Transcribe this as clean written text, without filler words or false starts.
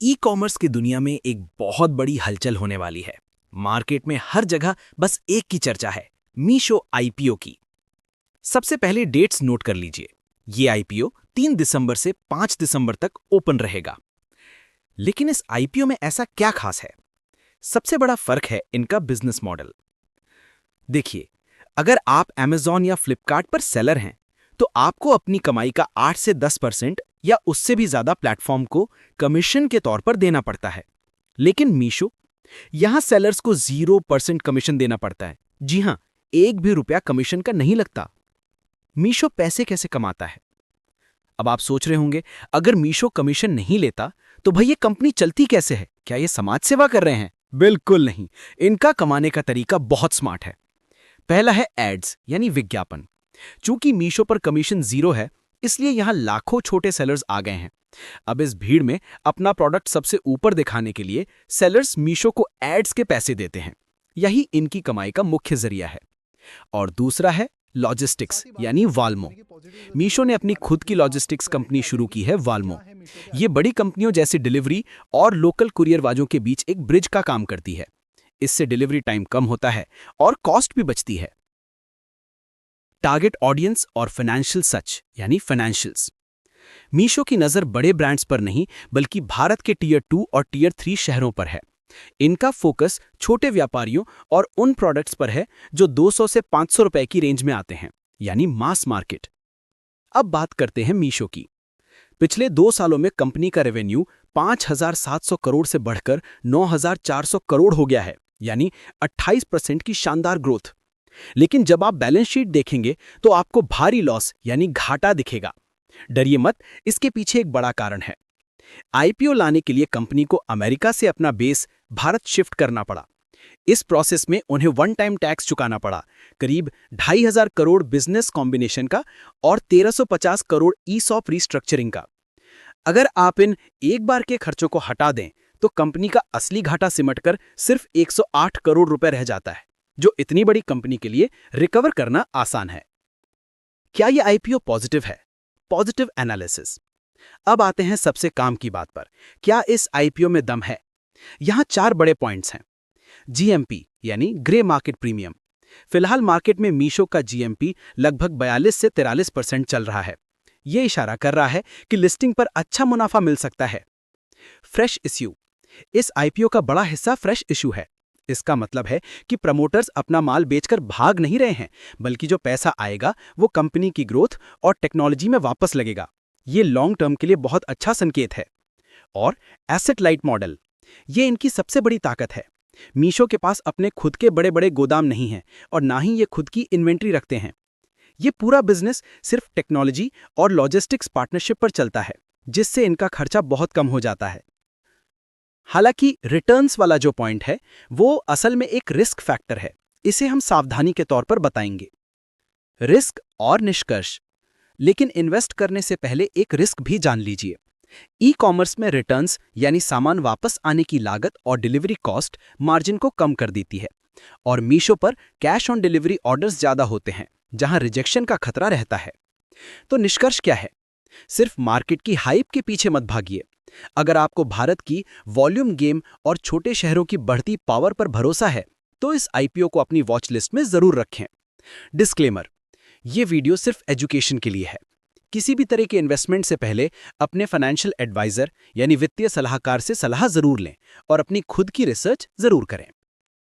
E commerce की दुनिया में एक बहुत बड़ी हलचल होने वाली है। मार्केट में हर जगह बस एक की चर्चा है, मीशो आईपीओ की। सबसे पहले डेट्स नोट कर लीजिए। ये आईपीओ 3 दिसंबर से 5 दिसंबर तक ओपन रहेगा। लेकिन इस आईपीओ में ऐसा क्या खास है? सबसे बड़ा फर्क है इनका बिजनेस मॉडल। देखिए, अगर आप Amazon या फ्लिपकार्ट पर सेलर हैं, तो आपको अपनी कमाई का 8 से 10% या उससे भी ज्यादा प्लेटफॉर्म को कमीशन के तौर पर देना पड़ता है। लेकिन मीशो, यहां सेलर्स को 0% कमीशन देना पड़ता है। जी हां, एक भी रुपया कमीशन का नहीं लगता। मीशो पैसे कैसे कमाता है? अब आप सोच रहे होंगे, अगर मीशो कमीशन नहीं लेता तो भाई ये कंपनी चलती कैसे है? क्या ये समाज सेवा कर रहे हैं? बिल्कुल नहीं। इनका कमाने का तरीका बहुत स्मार्ट है। पहला है एड्स यानी विज्ञापन। चूंकि मीशो पर कमीशन 0 है, इसलिए यहां लाखों छोटे सेलर्स आ गए हैं। अब इस भीड़ में अपना प्रोडक्ट सबसे ऊपर दिखाने के लिए सेलर्स मीशो को एड्स के पैसे देते हैं। यही इनकी कमाई का मुख्य जरिया है। और दूसरा है लॉजिस्टिक्स यानी वाल्मो। मीशो ने अपनी खुद की लॉजिस्टिक्स कंपनी शुरू की है, वाल्मो। ये बड़ी कंपनियों जैसी डिलीवरी और लोकल कुरियर वालों के बीच एक ब्रिज का काम करती है। इससे डिलीवरी टाइम कम होता है और कॉस्ट भी बचती है। टारगेट ऑडियंस और फाइनेंशियल सच यानी फाइनेंशियल्स। मीशो की नजर बड़े ब्रांड्स पर नहीं, बल्कि भारत के टियर 2 और टियर 3 शहरों पर है। इनका फोकस छोटे व्यापारियों और उन प्रोडक्ट्स पर है जो 200 से 500 रुपए की रेंज में आते हैं, यानी मास मार्केट। अब बात करते हैं मीशो की। पिछले 2 सालों में कंपनी का रेवेन्यू 5,700 करोड़ से बढ़कर 9,400 करोड़ हो गया है, यानी 28% की शानदार ग्रोथ। लेकिन जब आप बैलेंस शीट देखेंगे तो आपको भारी लॉस यानी घाटा दिखेगा। डरिए मत, इसके पीछे एक बड़ा कारण है। आईपीओ लाने के लिए कंपनी को अमेरिका से अपना बेस भारत शिफ्ट करना पड़ा। इस प्रोसेस में उन्हें वन टाइम टैक्स चुकाना पड़ा, करीब 2,500 करोड़ बिजनेस कॉम्बिनेशन का और 1,350 करोड़ ईसॉप रीस्ट्रक्चरिंग का। अगर आप इन एक बार के खर्चों को हटा दें तो कंपनी का असली घाटा सिमटकर सिर्फ 108 करोड़ रुपए रह जाता है, जो इतनी बड़ी कंपनी के लिए रिकवर करना आसान है। क्या यह आईपीओ पॉजिटिव है? Positive analysis. अब आते हैं सबसे काम की बात पर। क्या इस आईपीओ में दम है? यहां 4 बड़े पॉइंट्स हैं। जीएमपी यानी ग्रे मार्केट प्रीमियम। फिलहाल मार्केट में मीशो का जीएमपी लगभग 42 से 43% चल रहा है। यह इशारा कर रहा है कि लिस्टिंग पर अच्छा मुनाफा मिल सकता है। Fresh issue. इस आईपीओ का बड़ा हिस्सा फ्रेश इश्यू है। इसका मतलब है कि प्रमोटर्स अपना माल बेचकर भाग नहीं रहे हैं, बल्कि जो पैसा आएगा वो कंपनी की ग्रोथ और टेक्नोलॉजी में वापस लगेगा। ये लॉन्ग टर्म के लिए बहुत अच्छा संकेत है। और एसेट लाइट मॉडल, ये इनकी सबसे बड़ी ताकत है। मीशो के पास अपने खुद के बड़े बड़े गोदाम नहीं हैं और ना ही ये खुद की इन्वेंट्री रखते हैं। ये पूरा बिजनेस सिर्फ टेक्नोलॉजी और लॉजिस्टिक्स पार्टनरशिप पर चलता है, जिससे इनका खर्चा बहुत कम हो जाता है। हालांकि रिटर्न्स वाला जो पॉइंट है वो असल में एक रिस्क फैक्टर है। इसे हम सावधानी के तौर पर बताएंगे। रिस्क और निष्कर्ष। लेकिन इन्वेस्ट करने से पहले एक रिस्क भी जान लीजिए। ई कॉमर्स में रिटर्न्स यानी सामान वापस आने की लागत और डिलीवरी कॉस्ट मार्जिन को कम कर देती है। और मीशो पर कैश ऑन डिलीवरी ऑर्डर्स ज्यादा होते हैं, जहां रिजेक्शन का खतरा रहता है। तो निष्कर्ष क्या है? सिर्फ मार्केट की हाइप के पीछे मत भागिए। अगर आपको भारत की वॉल्यूम गेम और छोटे शहरों की बढ़ती पावर पर भरोसा है, तो इस आईपीओ को अपनी वॉच लिस्ट में जरूर रखें। डिस्क्लेमर, ये वीडियो सिर्फ एजुकेशन के लिए है। किसी भी तरह के इन्वेस्टमेंट से पहले अपने फाइनेंशियल एडवाइजर यानी वित्तीय सलाहकार से सलाह जरूर लें और अपनी खुद की रिसर्च जरूर करें।